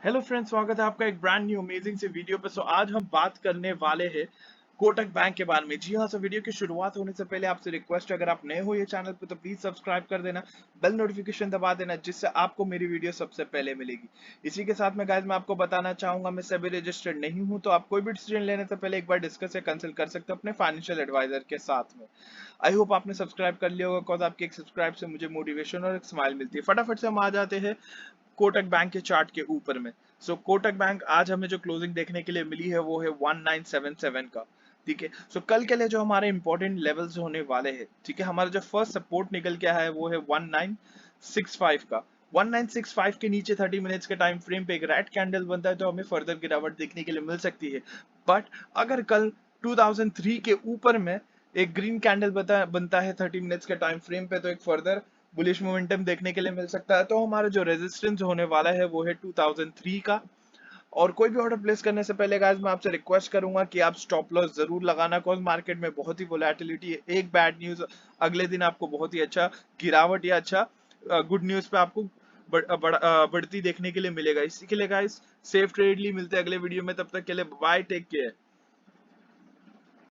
Hello friends, स्वागत है आपका एक ब्रांड न्यू अमेजिंग से वीडियो पे। आज हम बात करने वाले हैं कोटक बैंक के बारे में। जी हाँ, वीडियो की शुरुआत होने से पहले आपसे रिक्वेस्ट है, अगर आप नए हो ये चैनल पे तो प्लीज सब्सक्राइब कर देना, बेल नोटिफिकेशन दबा देना, जिससे आपको मेरी वीडियो सबसे पहले मिलेगी। इसी के साथ में गाइस मैं आपको बताना चाहूंगा, मैं सभी रजिस्टर्ड नहीं हूँ, तो आप कोई भी डिसीजन लेने से पहले एक बार डिस्कस या कंसल्ट कर सकते हो अपने फाइनेंशियल एडवाइजर के साथ में। आई होप आपने सब्सक्राइब कर लिया होगा, बिकॉज आपके एक सब्सक्राइब से मुझे मोटिवेशन और एक स्माइल मिलती है। फटाफट से हम आ जाते हैं कोटक बैंक के चार्ट के ऊपर में। कोटक बैंक आज हमें जो क्लोजिंग देखने के लिए मिली है वो है 1977 का। ठीक है, कल के लिए जो हमारे इंपॉर्टेंट लेवल्स होने वाले हैं, ठीक है, हमारा जो फर्स्ट सपोर्ट निकल के आया है वो है 1965 का। 1965 के नीचे 30 मिनट्स के टाइम फ्रेम पे एक रेड कैंडल बनता है तो हमें फर्दर गिरावट देखने के लिए मिल सकती है। बट अगर कल 2003 के ऊपर में एक ग्रीन कैंडल बनता है 30 मिनट्स के टाइम फ्रेम पे, तो एक फर्दर बुलिश मोमेंटम देखने के लिए मिल सकता है। तो हमारा जो रेजिस्टेंस होने वाला है वो है 2003 का। और कोई भी ऑर्डर प्लेस करने से पहले गाइस मैं आपसे रिक्वेस्ट करूंगा कि आप स्टॉप लॉस जरूर लगाना, कॉज मार्केट में बहुत ही वोलेटिलिटी है। एक बैड न्यूज अगले दिन आपको बहुत ही अच्छा गिरावट या अच्छा गुड न्यूज पे आपको बढ़ती देखने के लिए मिलेगा। इसी के लिए गाइस सेफ ट्रेडली मिलते हैं अगले वीडियो में, तब तक के लिए बाय, टेक केयर।